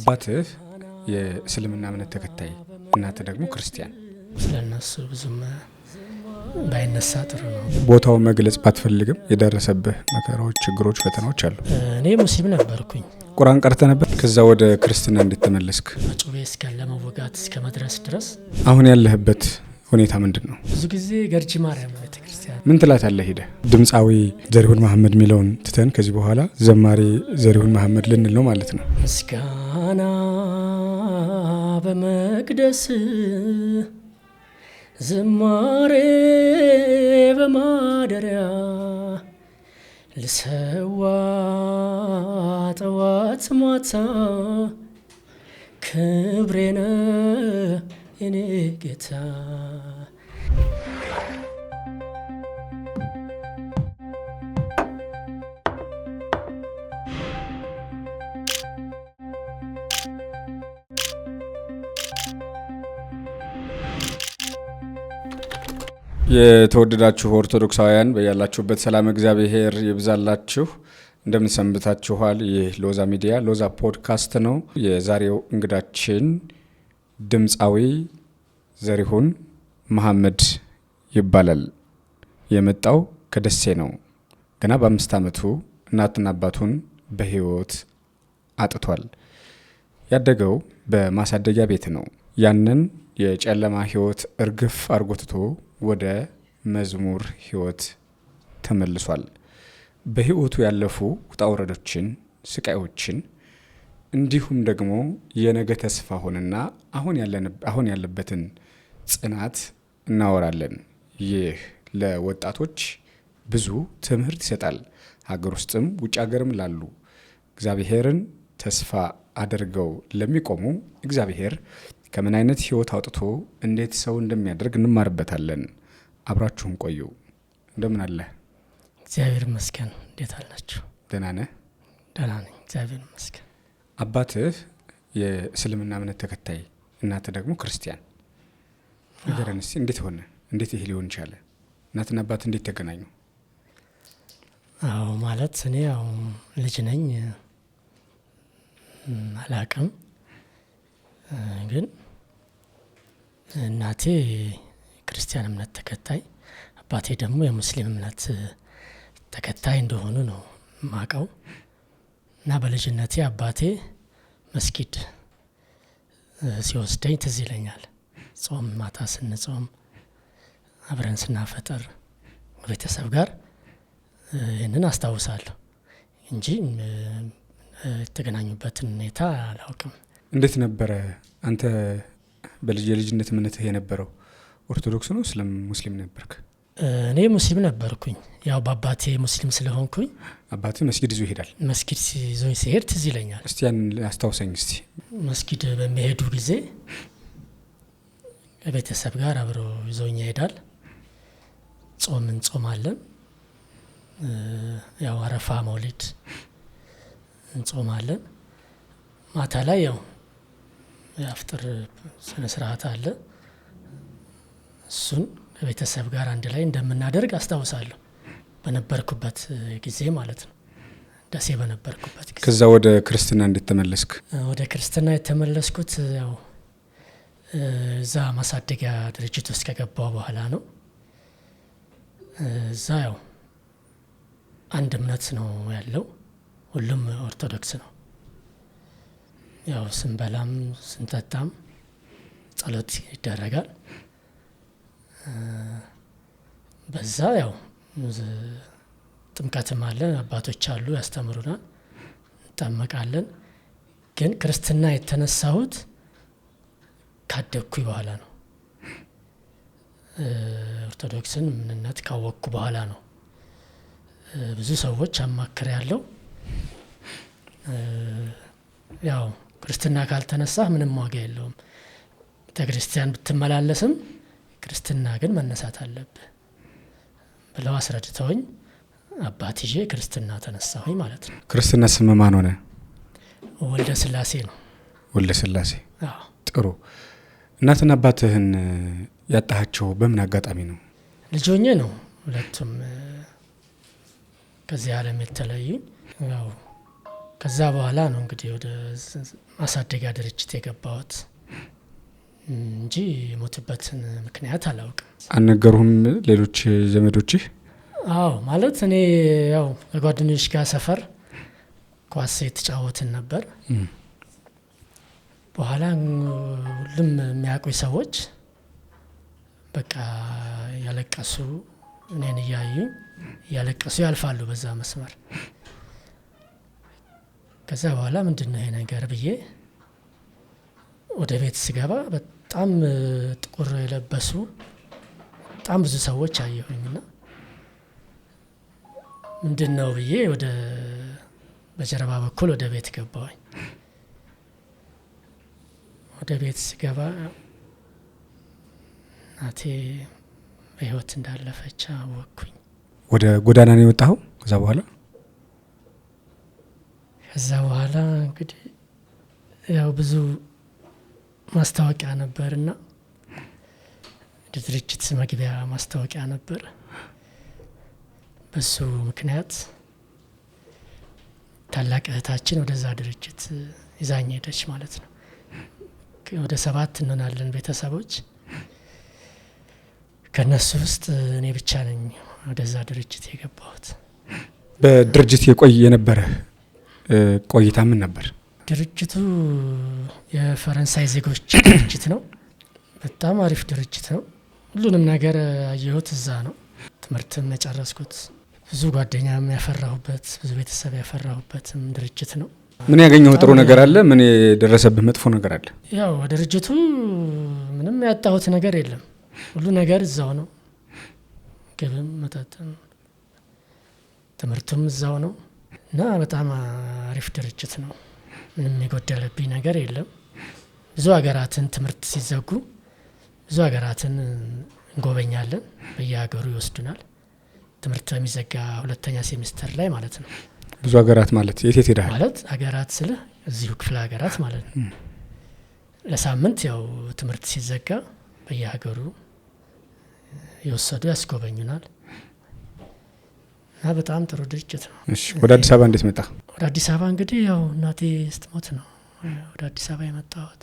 አባትህ የእስልምና እምነት ተከታይ እናትህ ደግሞ ክርስቲያን። ስለነሱ ብዙም ባይነሳ ጥሩ ነው። ቦታውን መግለጽ ባትፈልግም የደረሰብህ መከራዎች፣ ችግሮች፣ ፈተናዎች አሉ። እኔ ሙስሊም ነበርኩኝ። ቁርአን ቀርተህ ነበር? ከዛ ወደ ክርስትና እንዴት ተመለስክ? ጩቤ እስከ ለመወጋት እስከ መድረስ ድረስ። አሁን ያለህበት ሁኔታ ምንድን ነው? ብዙ ጊዜ ገርጂ ማርያም ቤተክርስቲያን። ምን ትላታለህ ሄደህ? ድምፃዊ ዘሪሁን መሐመድ ሚለውን ትተን ከዚህ በኋላ ዘማሪ ዘሪሁን መሐመድ ልንል ነው ማለት ነው። ምስጋና በመቅደስ ዝማሬ በማደሪያ ልሰዋ ጠዋት ማታ ክብሬነ የኔ ጌታ። የተወደዳችሁ ኦርቶዶክሳውያን በያላችሁበት ሰላም እግዚአብሔር ይብዛላችሁ። እንደምን ሰንብታችኋል? ይህ ሎዛ ሚዲያ ሎዛ ፖድካስት ነው። የዛሬው እንግዳችን ድምፃዊ ዘሪሁን መሐመድ ይባላል። የመጣው ከደሴ ነው። ገና በ5 ዓመቱ እናትና አባቱን በህይወት አጥቷል። ያደገው በማሳደጊያ ቤት ነው። ያንን የጨለማ ህይወት እርግፍ አርጎትቶ ወደ መዝሙር ህይወት ተመልሷል። በህይወቱ ያለፉ ውጣ ውረዶችን፣ ስቃዮችን እንዲሁም ደግሞ የነገ ተስፋ ሆነና አሁን ያለበትን ጽናት እናወራለን። ይህ ለወጣቶች ብዙ ትምህርት ይሰጣል። ሀገር ውስጥም ውጭ ሀገርም ላሉ እግዚአብሔርን ተስፋ አድርገው ለሚቆሙ እግዚአብሔር ከምን አይነት ህይወት አውጥቶ እንዴት ሰው እንደሚያደርግ እንማርበታለን። አብራችሁን ቆዩ። እንደምን አለ? እግዚአብሔር ይመስገን። እንዴት አላችሁ? ደህና ነህ? ደህና ነኝ፣ እግዚአብሔር ይመስገን። አባትህ የእስልምና እምነት ተከታይ እናትህ ደግሞ ክርስቲያን። ንገረን እስኪ እንዴት ሆነ? እንዴት ይሄ ሊሆን ቻለ? እናትና አባት እንዴት ተገናኙ? አዎ ማለት እኔ ያው ልጅ ነኝ፣ አላቅም። ግን እናቴ ክርስቲያን እምነት ተከታይ፣ አባቴ ደግሞ የሙስሊም እምነት ተከታይ እንደሆኑ ነው ማቀው። እና በልጅነቴ አባቴ መስጊድ ሲወስደኝ ትዝ ይለኛል። ጾም ማታ ስንጾም አብረን ስናፈጥር ቤተሰብ ጋር ይህንን አስታውሳለሁ እንጂ የተገናኙበትን ሁኔታ አላውቅም። እንዴት ነበረ አንተ የልጅነት እምነትህ የነበረው? ኦርቶዶክስ ነው ሙስሊም ነበርክ? እኔ ሙስሊም ነበርኩኝ። ያው በአባቴ ሙስሊም ስለሆንኩኝ አባትህ መስጊድ ይዞ ይሄዳል? መስጊድ ይዞኝ ሲሄድ ትዝ ይለኛል። እስቲ ያን አስታውሰኝ እስቲ። መስጊድ በሚሄዱ ጊዜ ከቤተሰብ ጋር አብሮ ይዞኝ ይሄዳል። ጾም እንጾማለን። ያው አረፋ መውሊድ እንጾማለን። ማታ ላይ ያው የአፍጥር ስነ ስርዓት አለ። እሱን ከቤተሰብ ጋር አንድ ላይ እንደምናደርግ አስታውሳለሁ። በነበርኩበት ጊዜ ማለት ነው፣ ደሴ በነበርኩበት ጊዜ። ከዛ ወደ ክርስትና እንዴት ተመለስክ? ወደ ክርስትና የተመለስኩት ያው እዛ ማሳደጊያ ድርጅት ውስጥ ከገባው በኋላ ነው። እዛ ያው አንድ እምነት ነው ያለው፣ ሁሉም ኦርቶዶክስ ነው። ያው ስንበላም ስንጠጣም ጸሎት ይደረጋል። በዛ ያው ጥምቀትም አለ፣ አባቶች አሉ ያስተምሩናል፣ እንጠመቃለን። ግን ክርስትና የተነሳሁት ካደግኩኝ በኋላ ነው። ኦርቶዶክስን ምንነት ካወቅኩ በኋላ ነው። ብዙ ሰዎች አማክር ያለው ያው ክርስትና ካልተነሳ ምንም ዋጋ የለውም፣ ቤተክርስቲያን ብትመላለስም ክርስትና ግን መነሳት አለብህ ብለው አስረድተውኝ አባት ይዤ ክርስትና ተነሳሁኝ ማለት ነው። ክርስትና ስም ማን ሆነ? ወልደ ስላሴ ነው። ወልደ ስላሴ። አዎ። ጥሩ። እናትና አባትህን ያጣሃቸው በምን አጋጣሚ ነው? ልጅ ሆኜ ነው ሁለቱም ከዚህ ዓለም የተለዩኝ። ያው ከዛ በኋላ ነው እንግዲህ ወደ ማሳደጊያ ድርጅት የገባሁት እንጂ የሞትበትን ምክንያት አላውቅም። አልነገሩህም ሌሎች ዘመዶችህ? አዎ ማለት እኔ ያው ከጓደኞች ጋር ሰፈር ኳስ የተጫወትን ነበር። በኋላ ሁሉም የሚያውቁኝ ሰዎች በቃ ያለቀሱ እኔን እያዩ ያለቀሱ ያልፋሉ በዛ መስመር። ከዛ በኋላ ምንድነው ይሄ ነገር ብዬ ወደ ቤት ስገባ በጣም ጥቁር የለበሱ በጣም ብዙ ሰዎች አየሁኝና ምንድነው ብዬ ወደ በጀርባ በኩል ወደ ቤት ገባሁኝ። ወደ ቤት ስገባ እናቴ በህይወት እንዳለፈች አወቅኩኝ። ወደ ጎዳና ነው የወጣኸው? ከዛ በኋላ እንግዲህ ያው ብዙ ማስታወቂያ ነበርና ድርጅት መግቢያ ማስታወቂያ ነበር። በሱ ምክንያት ታላቅ እህታችን ወደዛ ድርጅት ይዛኝ ሄደች ማለት ነው። ወደ 7 እንሆናለን ቤተሰቦች። ከነሱ ውስጥ እኔ ብቻ ነኝ ወደዛ ድርጅት የገባሁት። በድርጅት የነበረ ቆይታ ምን ነበር? ድርጅቱ የፈረንሳይ ዜጎች ድርጅት ነው። በጣም አሪፍ ድርጅት ነው። ሁሉንም ነገር አየሁት እዛ ነው። ትምህርትም የጨረስኩት ብዙ ጓደኛም ያፈራሁበት ብዙ ቤተሰብ ያፈራሁበትም ድርጅት ነው። ምን ያገኘው ጥሩ ነገር አለ? ምን የደረሰብህ መጥፎ ነገር አለ? ያው ድርጅቱ ምንም ያጣሁት ነገር የለም። ሁሉ ነገር እዛው ነው። ግብም መጠጥም ትምህርቱም እዛው ነው እና በጣም አሪፍ ድርጅት ነው። ምንም የጎደለብኝ ነገር የለም። ብዙ ሀገራትን ትምህርት ሲዘጉ ብዙ ሀገራትን እንጎበኛለን። በየሀገሩ ይወስዱናል። ትምህርት በሚዘጋ 2ኛ ሴሚስተር ላይ ማለት ነው። ብዙ ሀገራት ማለት የት ሄደሃል? ማለት ሀገራት ስለ እዚሁ ክፍለ ሀገራት ማለት ነው። ለሳምንት ያው ትምህርት ሲዘጋ በየሀገሩ የወሰዱ ያስጎበኙናል እና በጣም ጥሩ ድርጅት ነው። እሺ፣ ወደ አዲስ አበባ እንዴት መጣ? ወደ አዲስ አበባ እንግዲህ ያው እናቴ ስትሞት ነው ወደ አዲስ አበባ የመጣሁት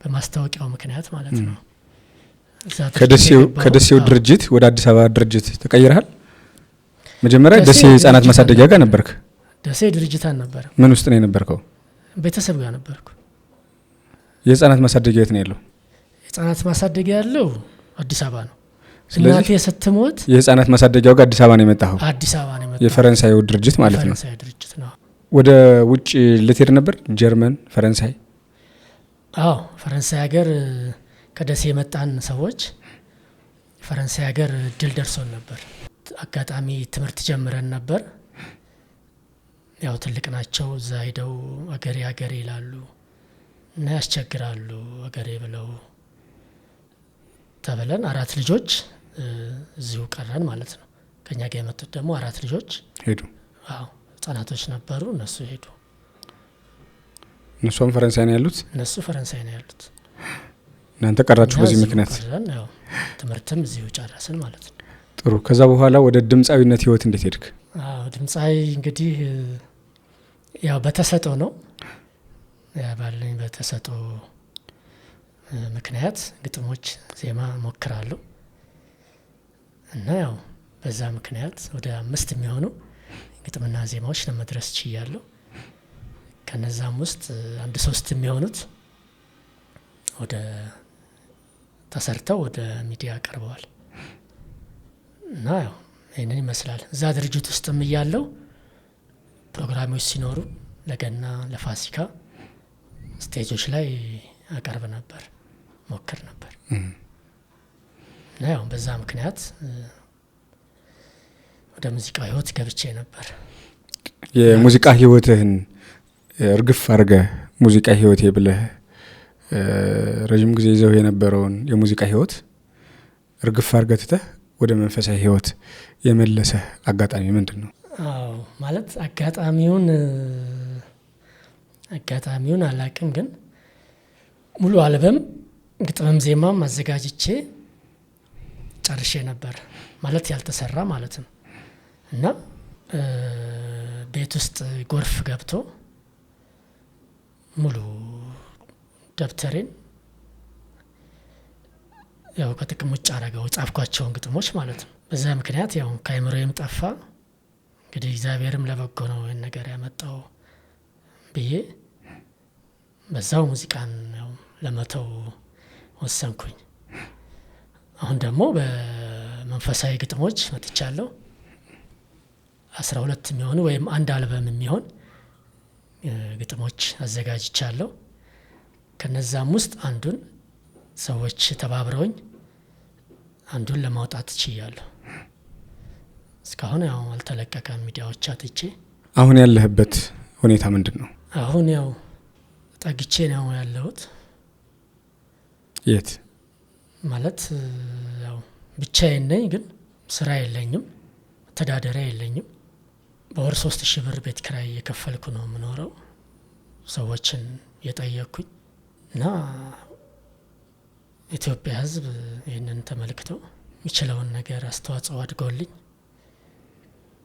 በማስታወቂያው ምክንያት ማለት ነው። ከደሴው ድርጅት ወደ አዲስ አበባ ድርጅት ተቀይረሃል? መጀመሪያ ደሴ ህጻናት ማሳደጊያ ጋር ነበርክ? ደሴ ድርጅት አልነበረም። ምን ውስጥ ነው የነበርከው? ቤተሰብ ጋር ነበርኩ። የህጻናት ማሳደጊያ የት ነው ያለው? የህጻናት ማሳደጊያ ያለው አዲስ አበባ ነው። እናቴ ስትሞት የህጻናት ማሳደጊያው ጋር አዲስ አበባ ነው የመጣኸው? አዲስ አበባ ነው የመጣሁት። የፈረንሳዩ ድርጅት ማለት ነው? የፈረንሳይ ድርጅት ነው። ወደ ውጭ ልትሄድ ነበር? ጀርመን፣ ፈረንሳይ? አዎ፣ ፈረንሳይ ሀገር ከደሴ የመጣን ሰዎች ፈረንሳይ ሀገር እድል ደርሶን ነበር። አጋጣሚ ትምህርት ጀምረን ነበር። ያው ትልቅ ናቸው። እዛ ሄደው አገሬ አገሬ ይላሉ እና ያስቸግራሉ አገሬ ብለው ተብለን 4 ልጆች እዚሁ ቀረን ማለት ነው። ከኛ ጋር የመጡት ደግሞ 4 ልጆች ሄዱ። አዎ፣ ህጻናቶች ነበሩ። እነሱ ሄዱ። እነሱም ፈረንሳይ ነው ያሉት? እነሱ ፈረንሳይ ነው ያሉት። እናንተ ቀራችሁ በዚህ ምክንያት? ያው ትምህርትም እዚሁ ጨረስን ማለት ነው። ጥሩ። ከዛ በኋላ ወደ ድምጻዊነት ህይወት እንዴት ሄድክ? አዎ፣ ድምጻዊ እንግዲህ ያው በተሰጦ ነው ባለኝ በተሰጦ ምክንያት ግጥሞች፣ ዜማ ሞክራለሁ እና ያው በዛ ምክንያት ወደ 5 የሚሆኑ ግጥምና ዜማዎች ለመድረስ ችያለሁ። ከነዛም ውስጥ 1-3 የሚሆኑት ወደ ተሰርተው ወደ ሚዲያ ቀርበዋል እና ያው ይህንን ይመስላል። እዛ ድርጅት ውስጥም እያለው ፕሮግራሞች ሲኖሩ ለገና፣ ለፋሲካ ስቴጆች ላይ አቀርብ ነበር፣ ሞክር ነበር እና ያው በዛ ምክንያት ወደ ሙዚቃ ህይወት ገብቼ ነበር። የሙዚቃ ህይወትህን እርግፍ አድርገህ ሙዚቃ ህይወቴ ብለህ ረጅም ጊዜ ይዘው የነበረውን የሙዚቃ ህይወት እርግፍ አድርገህ ትተህ ወደ መንፈሳዊ ህይወት የመለሰ አጋጣሚ ምንድን ነው? አዎ ማለት አጋጣሚውን አላቅም፣ ግን ሙሉ አልበም ግጥምም ዜማም አዘጋጅቼ ጨርሼ ነበር ማለት ያልተሰራ ማለት ነው እና ቤት ውስጥ ጎርፍ ገብቶ ሙሉ ደብተሬን ያው ከጥቅም ውጭ አደረገው ጻፍኳቸውን ግጥሞች ማለት ነው። በዛ ምክንያት ያው ከአእምሮዬም ጠፋ። እንግዲህ እግዚአብሔርም ለበጎ ነው ይህን ነገር ያመጣው ብዬ በዛው ሙዚቃን ያው ለመተው ወሰንኩኝ። አሁን ደግሞ በመንፈሳዊ ግጥሞች መጥቻለሁ። 12 የሚሆኑ ወይም አንድ አልበም የሚሆን ግጥሞች አዘጋጅቻለሁ። ከነዛም ውስጥ አንዱን ሰዎች ተባብረውኝ አንዱን ለማውጣት ችያለሁ። እስካሁን ያው አልተለቀቀም፣ ሚዲያዎች አጥቼ። አሁን ያለህበት ሁኔታ ምንድን ነው? አሁን ያው ጠግቼ ነው ያለሁት። የት ማለት ያው ብቻዬን ነኝ፣ ግን ስራ የለኝም፣ ተዳደሪያ የለኝም። በወር 3000 ብር ቤት ኪራይ እየከፈልኩ ነው የምኖረው፣ ሰዎችን የጠየቅኩኝ እና ኢትዮጵያ ሕዝብ ይህንን ተመልክተው የሚችለውን ነገር አስተዋጽኦ አድርጎልኝ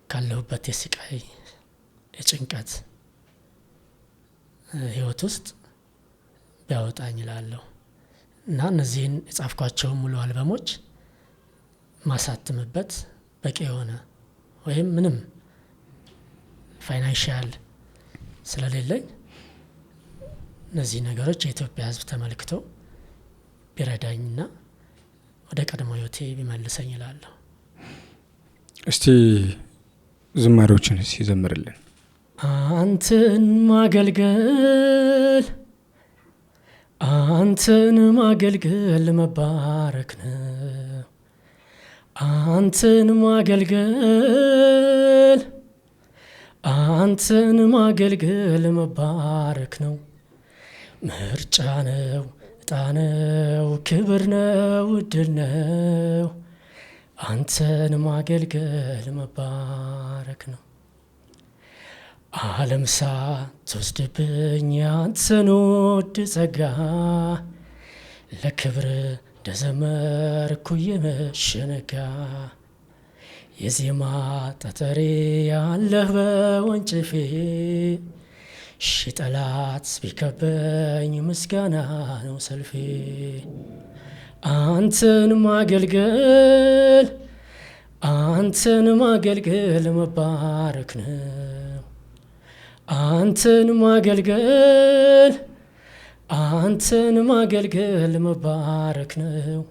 ካለሁበት የስቃይ የጭንቀት ህይወት ውስጥ ቢያወጣኝ እላለሁ እና እነዚህን የጻፍኳቸውን ሙሉ አልበሞች ማሳትምበት በቂ የሆነ ወይም ምንም ፋይናንሻል ስለሌለኝ እነዚህ ነገሮች የኢትዮጵያ ሕዝብ ተመልክቶ ቢረዳኝና ወደ ቀድሞ ህይወቴ ቢመልሰኝ እላለሁ። እስቲ ዝማሬዎችን ሲዘምርልን። አንተን ማገልገል አንተን ማገልገል መባረክ ነው። አንተን ማገልገል አንተን ማገልገል መባረክ ነው። ምርጫ ነው፣ ዕጣ ነው፣ ክብር ነው፣ ዕድል ነው። አንተን ማገልገል መባረክ ነው። ዓለም ሳትወስድብኝ አንተን ውድ ጸጋ ለክብር እንደዘመርኩ የመሸነጋ የዜማ ጠጠሬ ያለህ በወንጭፌ ሺ ጠላት ቢከበኝ ምስጋና ነው ሰልፌ። አንተን ማገልገል አንተን ማገልገል መባረክ ነው። አንተን ማገልገል አንተን ማገልገል መባረክ ነው።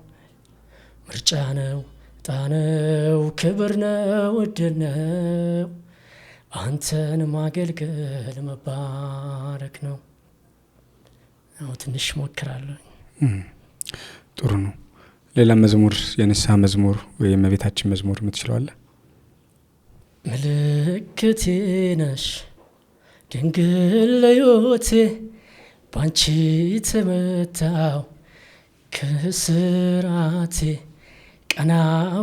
ምርጫ ነው፣ ዕጣ ነው፣ ክብር ነው፣ ዕድል ነው። አንተን ማገልገል መባረክ ነው። ያው ትንሽ ሞክራለሁ። ጥሩ ነው። ሌላ መዝሙር፣ የንስሐ መዝሙር ወይም የእመቤታችን መዝሙር የምትችለዋለ? ምልክቴ ነሽ ድንግል ለሕይወቴ ባንቺ ተመታው ከስራቴ ቀና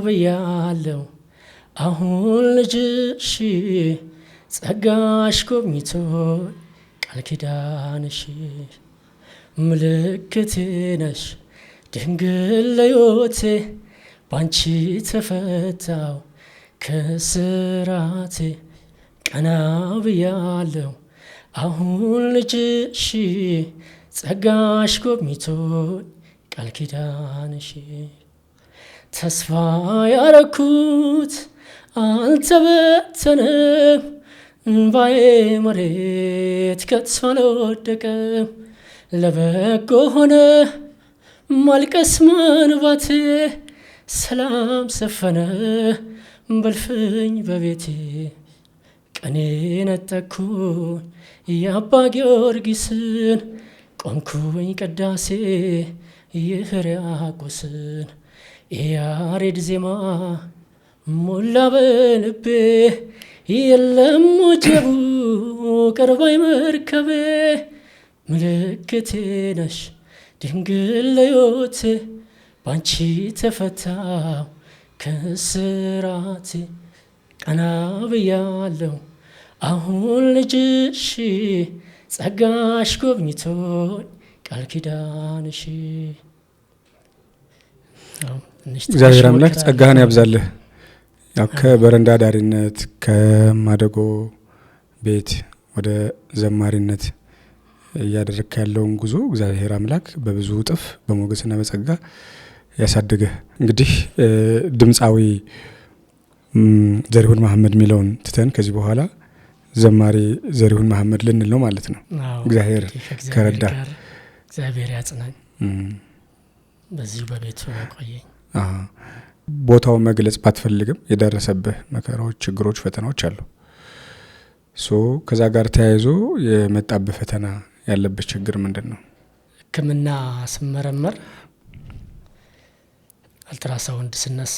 ብያለሁ አሁን ልጅሽ ጸጋሽ ጎብኝቶ ቃል ኪዳንሽ። ምልክቴ ነሽ ድንግል ለሕይወቴ ባንቺ ተፈታው ከስራቴ ቀና ብያለሁ አሁን ልጅሽ ጸጋሽ ጎብኝቶ ቃል ኪዳንሽ። ተስፋ ያረኩት አልተበተነም እንባዬ መሬት ከቶ አልወደቀም። ለበጎ ሆነ ማልቀስ ማንባቴ ሰላም ሰፈነ በልፍኝ በቤቴ። ቀኔ ነጠኩኝ የአባ ጊዮርጊስን ቆምኩኝ ቅዳሴ የሕርያቆስን። የያሬድ ዜማ ሞላ በልቤ የለም ወጀቡ ቅርባይ መርከቤ። ምልክቴ ነሽ ድንግል ለሕይወቴ ባንቺ ተፈታው ከስራቴ ቀና ብያለሁ አሁን ልጅሽ ጸጋሽ ጎብኝቶኝ ቃል ኪዳንሽ። እግዚአብሔር አምላክ ጸጋህን ያብዛልህ። ያው ከበረንዳ ዳሪነት ከማደጎ ቤት ወደ ዘማሪነት እያደረግክ ያለውን ጉዞ እግዚአብሔር አምላክ በብዙ እጥፍ በሞገስና በጸጋ ያሳድግህ። እንግዲህ ድምፃዊ ዘሪሁን መሐመድ የሚለውን ትተን ከዚህ በኋላ ዘማሪ ዘሪሁን መሐመድ ልንል ነው ማለት ነው። እግዚአብሔር ከረዳ እግዚአብሔር ያጽናኝ፣ በዚህ በቤቱ ያቆየኝ። ቦታው መግለጽ ባትፈልግም የደረሰብህ መከራዎች፣ ችግሮች፣ ፈተናዎች አሉ። ከዛ ጋር ተያይዞ የመጣብህ ፈተና ያለበት ችግር ምንድን ነው? ሕክምና ስመረመር አልትራሳውንድ ስነሳ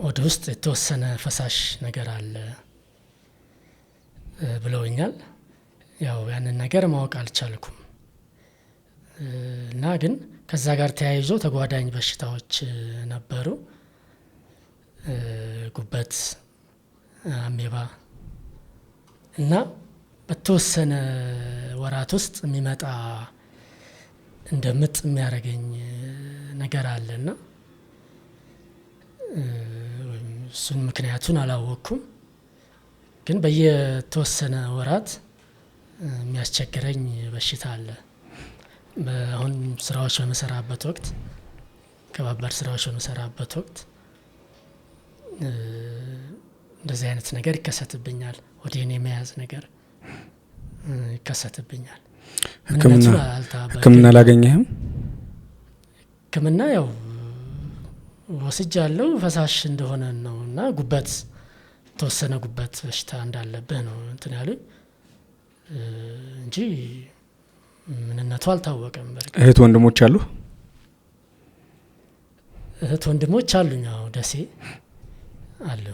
ወደ ውስጥ የተወሰነ ፈሳሽ ነገር አለ ብለውኛል። ያው ያንን ነገር ማወቅ አልቻልኩም እና ግን ከዛ ጋር ተያይዞ ተጓዳኝ በሽታዎች ነበሩ። ጉበት፣ አሜባ እና በተወሰነ ወራት ውስጥ የሚመጣ እንደ ምጥ የሚያደርገኝ ነገር አለና እሱን ምክንያቱን አላወቅኩም። ግን በየተወሰነ ወራት የሚያስቸግረኝ በሽታ አለ። አሁን ስራዎች በመሰራበት ወቅት፣ ከባባድ ስራዎች በመሰራበት ወቅት እንደዚህ አይነት ነገር ይከሰትብኛል። ወዲህን የመያዝ ነገር ይከሰትብኛል። ሕክምና አላገኘህም? ሕክምና ያው ወስጃለሁ፣ ፈሳሽ እንደሆነ ነው እና ጉበት ተወሰነ ጉበት በሽታ እንዳለብህ ነው እንትን ያሉኝ እንጂ ምንነቱ አልታወቀም። እህት ወንድሞች አሉ? እህት ወንድሞች አሉኝ። አዎ ደሴ አሉ።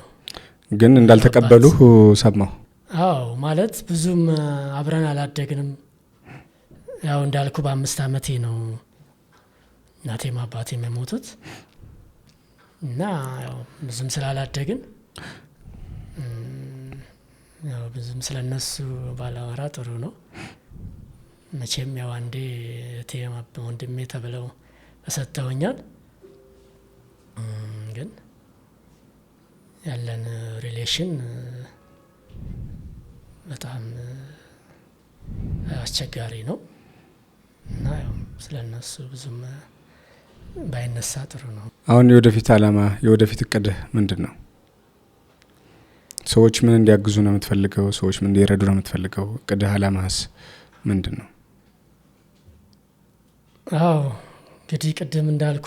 ግን እንዳልተቀበሉ ሰማሁ። አዎ ማለት ብዙም አብረን አላደግንም። ያው እንዳልኩ በ5 ዓመቴ ነው እናቴም አባቴም የሞቱት እና ያው ብዙም ስላላደግን ያው ብዙም ስለነሱ ባላወራ ጥሩ ነው። መቼም ያው አንዴ እቴም ወንድሜ ተብለው ተሰጥተውኛል። ግን ያለን ሪሌሽን በጣም አስቸጋሪ ነው እና ያው ስለነሱ ብዙም ባይነሳ ጥሩ ነው። አሁን የወደፊት አላማ የወደፊት እቅድህ ምንድን ነው? ሰዎች ምን እንዲያግዙ ነው የምትፈልገው? ሰዎች ምን እንዲረዱ ነው የምትፈልገው? እቅድህ አላማህስ ምንድን ነው? አዎ እንግዲህ ቅድም እንዳልኩ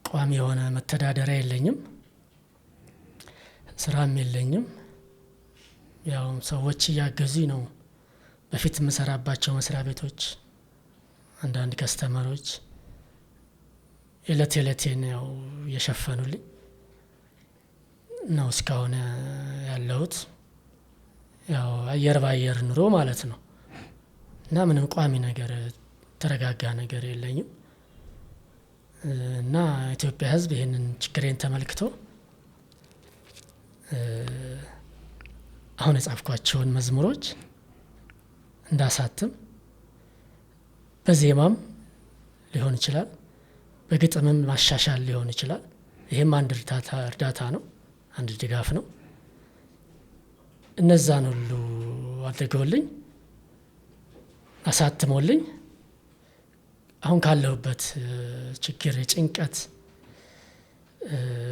ቋሚ የሆነ መተዳደሪያ የለኝም፣ ስራም የለኝም። ያው ሰዎች እያገዙኝ ነው። በፊት የምሰራባቸው መስሪያ ቤቶች አንዳንድ ከስተመሮች የዕለቴን ያው እየሸፈኑልኝ ነው እስካሁን ያለሁት። ያው አየር ባየር ኑሮ ማለት ነው እና ምንም ቋሚ ነገር ተረጋጋ ነገር የለኝም እና ኢትዮጵያ ሕዝብ ይህንን ችግሬን ተመልክቶ አሁን የጻፍኳቸውን መዝሙሮች እንዳሳትም በዜማም ሊሆን ይችላል፣ በግጥምም ማሻሻል ሊሆን ይችላል። ይሄም አንድ እርዳታ ነው፣ አንድ ድጋፍ ነው። እነዛን ሁሉ አድርገውልኝ አሳትሞልኝ አሁን ካለሁበት ችግር የጭንቀት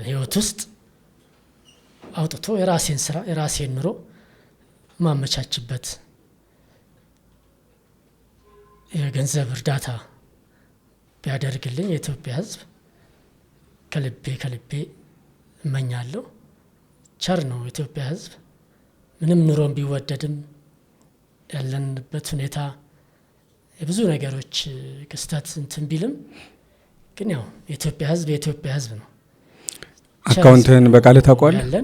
ህይወት ውስጥ አውጥቶ የራሴን ስራ የራሴን ኑሮ ማመቻችበት የገንዘብ እርዳታ ቢያደርግልኝ የኢትዮጵያ ሕዝብ ከልቤ እመኛለሁ። ቸር ነው የኢትዮጵያ ሕዝብ። ምንም ኑሮን ቢወደድም ያለንበት ሁኔታ የብዙ ነገሮች ክስተት እንትን ቢልም ግን ያው የኢትዮጵያ ሕዝብ ነው። አካውንትህን በቃልህ ታውቀዋለህ?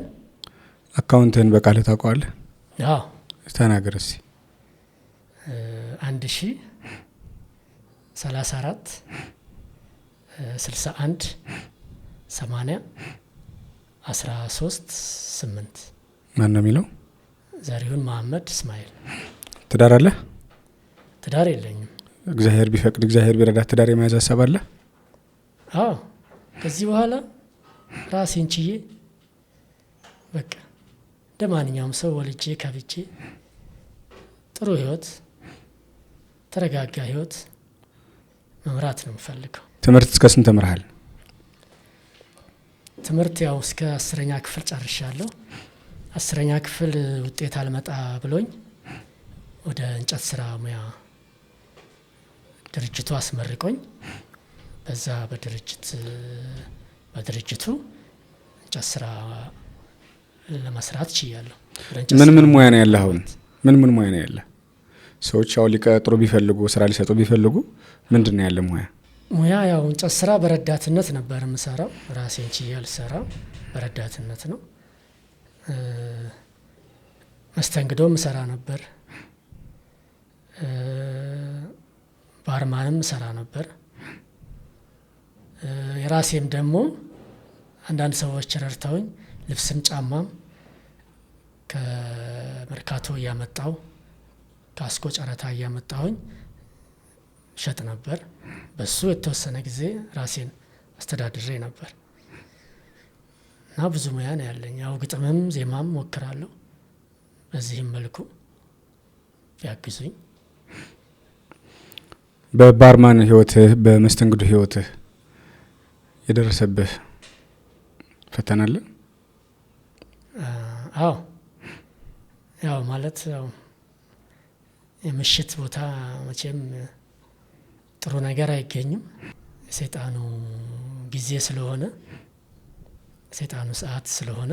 አካውንትህን በቃልህ ታውቀዋለህ? አዎ ተናገር እስኪ። 1034 61 80 13 8 ማን ነው የሚለው? ዘሪሁን መሐመድ እስማኤል። ትዳር አለህ? ትዳር የለኝም። እግዚአብሔር ቢፈቅድ እግዚአብሔር ቢረዳ ትዳር የመያዝ ሀሳብ አለ? አዎ ከዚህ በኋላ ራሴን ችዬ በቃ እንደ ማንኛውም ሰው ወልጄ ከብቼ ጥሩ ህይወት፣ ተረጋጋ ህይወት መምራት ነው የምፈልገው። ትምህርት እስከ ስንት ተምረሃል? ትምህርት ያው እስከ 10ኛ ክፍል ጨርሻለሁ። 10ኛ ክፍል ውጤት አልመጣ ብሎኝ ወደ እንጨት ስራ ሙያ ድርጅቱ አስመርቆኝ በዛ በድርጅቱ እንጨት ስራ ለመስራት ችያለሁ። ምን ሙያ ነው ያለህ አሁን? ምን ሙያ ነው ያለህ? ሰዎች አሁን ሊቀጥሩ ቢፈልጉ ስራ ሊሰጡ ቢፈልጉ ምንድን ነው ያለ ሙያ? ሙያ ያው እንጨት ስራ በረዳትነት ነበር የምሰራው። ራሴን ችዬ አልሰራም፣ በረዳትነት ነው። መስተንግዶም እሰራ ነበር፣ ባርማንም እሰራ ነበር። የራሴም ደግሞ አንዳንድ ሰዎች ረድተውኝ ልብስም ጫማም ከመርካቶ እያመጣው ካስኮ ጨረታ እያመጣሁኝ ሸጥ ነበር። በሱ የተወሰነ ጊዜ ራሴን አስተዳድሬ ነበር እና ብዙ ሙያ ነው ያለኝ። ያው ግጥምም ዜማም ሞክራለሁ። በዚህም መልኩ ቢያግዙኝ። በባርማን ህይወትህ፣ በመስተንግዶ ህይወትህ የደረሰብህ ፈተና አለ? አዎ ያው ማለት ያው የምሽት ቦታ መቼም ጥሩ ነገር አይገኝም። የሰይጣኑ ጊዜ ስለሆነ፣ የሰይጣኑ ሰዓት ስለሆነ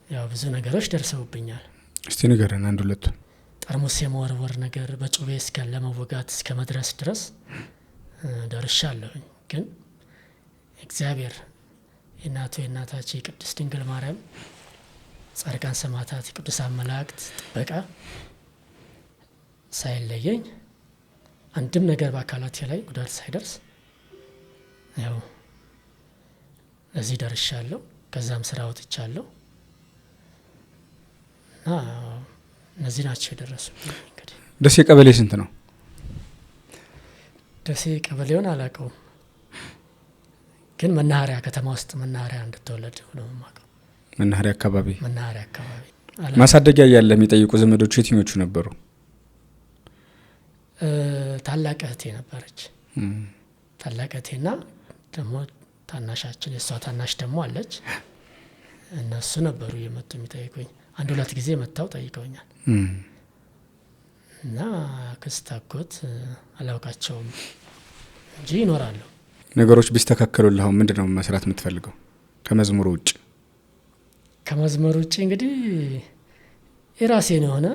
ያው ብዙ ነገሮች ደርሰውብኛል። እስቲ ንገረን አንድ ሁለቱ። ጠርሙስ የመወርወር ነገር፣ በጩቤ እስከ ለመወጋት እስከ መድረስ ድረስ ደርሻለሁኝ። ግን እግዚአብሔር የእናታችን የቅድስት ድንግል ማርያም፣ ጻድቃን ሰማዕታት፣ የቅዱሳን መላእክት ጥበቃ ሳይለየኝ አንድም ነገር በአካላቴ ላይ ጉዳት ሳይደርስ ያው እዚህ ደርሻለሁ። ከዛም ስራ ወጥቻለሁ እና እነዚህ ናቸው የደረሱብኝ። እንግዲህ ደሴ ቀበሌ ስንት ነው? ደሴ ቀበሌውን አላውቀውም፣ ግን መናኸሪያ ከተማ ውስጥ መናኸሪያ እንድትወለድ ነው የማውቀው። መናኸሪያ አካባቢ ማሳደጊያ እያለ የሚጠይቁ ዘመዶች የትኞቹ ነበሩ? ታላቅ እህቴ ነበረች። ታላቅ እህቴና ደግሞ ታናሻችን፣ የእሷ ታናሽ ደግሞ አለች። እነሱ ነበሩ የመጡ የሚጠይቁኝ። አንድ ሁለት ጊዜ መጥተው ጠይቀውኛል እና ክስት አጎት አላውቃቸውም እንጂ ይኖራሉ። ነገሮች ቢስተካከሉልህ አሁን ምንድን ነው መስራት የምትፈልገው ከመዝሙሩ ውጭ? ከመዝሙሩ ውጭ እንግዲህ የራሴን የሆነ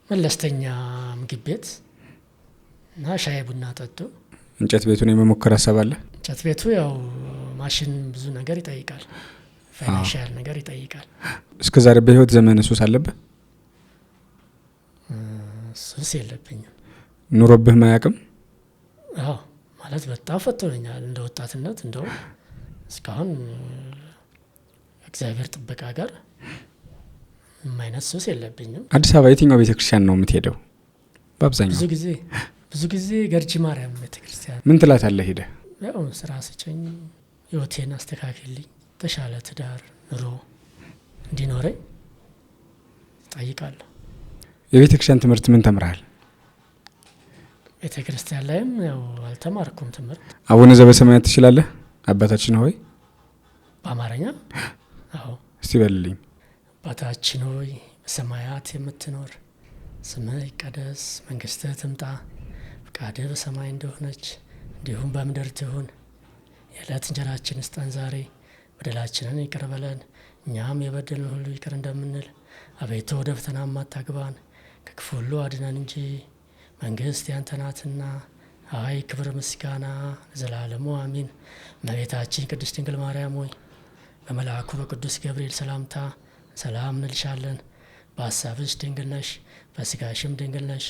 መለስተኛ ምግብ ቤት እና ሻይ ቡና ጠጡ። እንጨት ቤቱን የመሞከር ሀሳብ አለ? እንጨት ቤቱ ያው ማሽን ብዙ ነገር ይጠይቃል፣ ፋይናንሻል ነገር ይጠይቃል። እስከ ዛሬ በህይወት ዘመን ሱስ አለብህ? ሱስ የለብኝም። ኑሮብህ ማያውቅም? አዎ ማለት በጣም ፈቶኛል እንደ ወጣትነት። እንደው እስካሁን እግዚአብሔር ጥበቃ ጋር ምንም አይነት ሱስ የለብኝም። አዲስ አበባ የትኛው ቤተክርስቲያን ነው የምትሄደው በአብዛኛው? ብዙ ጊዜ ገርጂ ማርያም ቤተክርስቲያን። ምን ትላታለህ ሄደህ? ያው ስራ ስጨኝ፣ ህይወቴን አስተካክልልኝ፣ ተሻለ ትዳር ኑሮ እንዲኖረኝ ጠይቃለሁ። የቤተክርስቲያን ትምህርት ምን ተምረሃል? ቤተክርስቲያን ላይም ያው አልተማርኩም ትምህርት። አቡነ ዘበሰማያት ትችላለህ? አባታችን ሆይ በአማርኛ? አዎ። እስቲ በልልኝ። አባታችን ሆይ በሰማያት የምትኖር፣ ስምህ ይቀደስ፣ መንግስትህ ትምጣ፣ ፈቃድህ በሰማይ እንደሆነች እንዲሁም በምድር ትሁን። የዕለት እንጀራችንን ስጠን ዛሬ፣ በደላችንን ይቅር በለን እኛም የበደልን ሁሉ ይቅር እንደምንል፣ አቤቱ ወደ ፈተና አታግባን ከክፉ ሁሉ አድነን እንጂ መንግስት ያንተ ናትና ኃይል፣ ክብር፣ ምስጋና ለዘላለሙ አሜን። እመቤታችን ቅድስት ድንግል ማርያም ሆይ በመልአኩ በቅዱስ ገብርኤል ሰላምታ ሰላም እንልሻለን። በሀሳብሽ ድንግል ነሽ፣ በስጋሽም ድንግል ነሽ።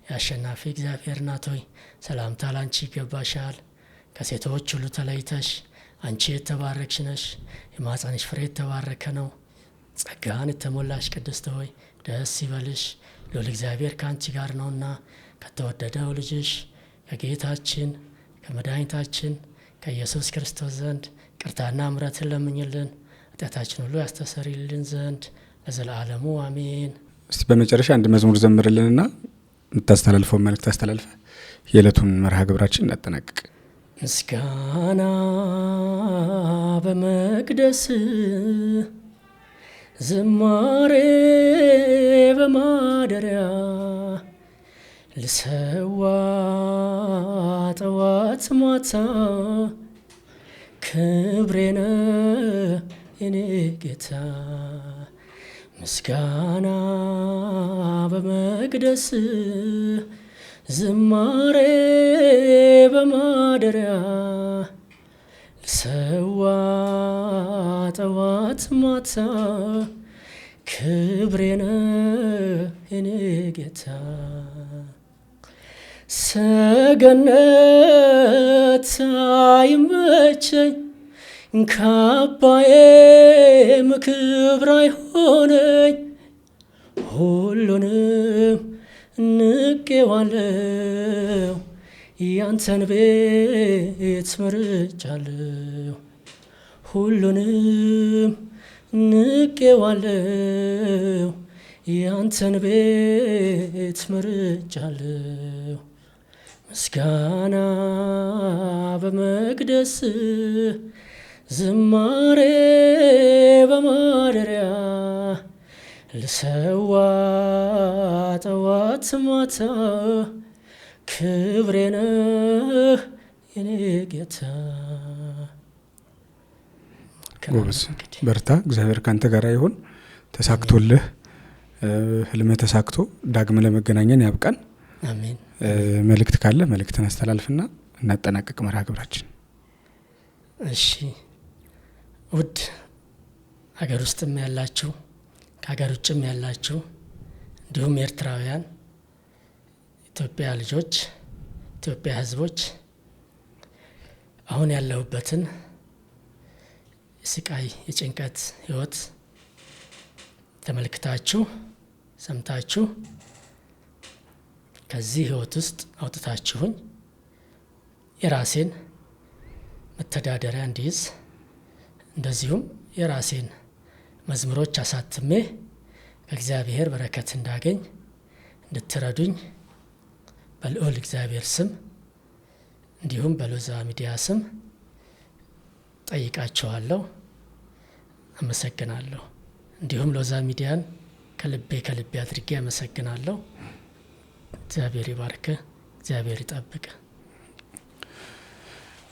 የአሸናፊ እግዚአብሔር እናት ሆይ ሰላምታ ላንቺ ይገባሻል። ከሴቶች ሁሉ ተለይተሽ አንቺ የተባረክሽ ነሽ፣ የማኅፀንሽ ፍሬ የተባረከ ነው። ጸጋን የተሞላሽ ቅድስት ሆይ ደስ ይበልሽ፣ ልዑል እግዚአብሔር ከአንቺ ጋር ነውና ከተወደደው ልጅሽ ከጌታችን ከመድኃኒታችን ከኢየሱስ ክርስቶስ ዘንድ ቅርታና ምሕረትን ለምኝልን ኃጢአታችን ሁሉ ያስተሰርይልን ዘንድ ለዘላለሙ አሜን። እስቲ በመጨረሻ አንድ መዝሙር ዘምርልንና የምታስተላልፈው መልእክት አስተላልፈ የዕለቱን መርሃ ግብራችን እናጠናቅቅ። ምስጋና በመቅደስ ዝማሬ በማደሪያ ልሰዋ ጠዋት ማታ ክብሬነ የኔ ጌታ ምስጋና በመቅደስ ዝማሬ በማደሪያ ልሰዋ ጠዋት ማታ ክብሬነ የኔ ጌታ ሰገነት አይመቸኝ ካባዬም ክብር አይሆነኝ ሁሉንም ንቄዋለሁ ያንተን ቤት መርጫለሁ ሁሉንም ንቄዋለሁ ያንተን ቤት መርጫለሁ ምስጋና በመቅደስ ዝማሬ በማደሪያ ልሰዋ ጠዋት ማታ ክብሬነ የኔ ጌታ። ጎበዝ በርታ። እግዚአብሔር ካንተ ጋር ይሁን። ተሳክቶልህ ህልምህ ተሳክቶ ዳግም ለመገናኘን ያብቃን። አሜን። መልእክት ካለ መልእክትን አስተላልፍና እናጠናቀቅ መርሃ ግብራችን። እሺ ውድ ሀገር ውስጥም ያላችሁ ከሀገር ውጭም ያላችሁ እንዲሁም ኤርትራውያን ኢትዮጵያ ልጆች ኢትዮጵያ ህዝቦች አሁን ያለሁበትን የስቃይ የጭንቀት ህይወት ተመልክታችሁ ሰምታችሁ ከዚህ ህይወት ውስጥ አውጥታችሁኝ የራሴን መተዳደሪያ እንዲይዝ እንደዚሁም የራሴን መዝሙሮች አሳትሜ ከእግዚአብሔር በረከት እንዳገኝ እንድትረዱኝ በልዑል እግዚአብሔር ስም እንዲሁም በሎዛ ሚዲያ ስም ጠይቃችኋለሁ። አመሰግናለሁ። እንዲሁም ሎዛ ሚዲያን ከልቤ አድርጌ አመሰግናለሁ። እግዚአብሔር ይባርክ፣ እግዚአብሔር ይጠብቅ።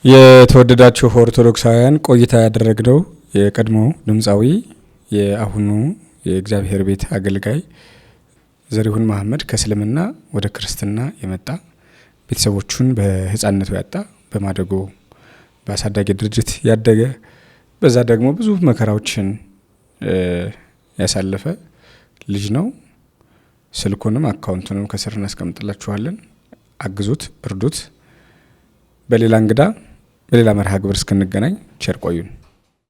የተወደዳችሁ ኦርቶዶክሳውያን ቆይታ ያደረግነው የቀድሞ ድምፃዊ የአሁኑ የእግዚአብሔር ቤት አገልጋይ ዘሪሁን መሐመድ ከእስልምና ወደ ክርስትና የመጣ ቤተሰቦቹን በህፃንነቱ ያጣ በማደጎ በአሳዳጊ ድርጅት ያደገ በዛ ደግሞ ብዙ መከራዎችን ያሳለፈ ልጅ ነው። ስልኩንም አካውንቱንም ከስር እናስቀምጥላችኋለን። አግዙት፣ እርዱት። በሌላ እንግዳ በሌላ መርሃ ግብር እስክንገናኝ ቸር ቆዩን።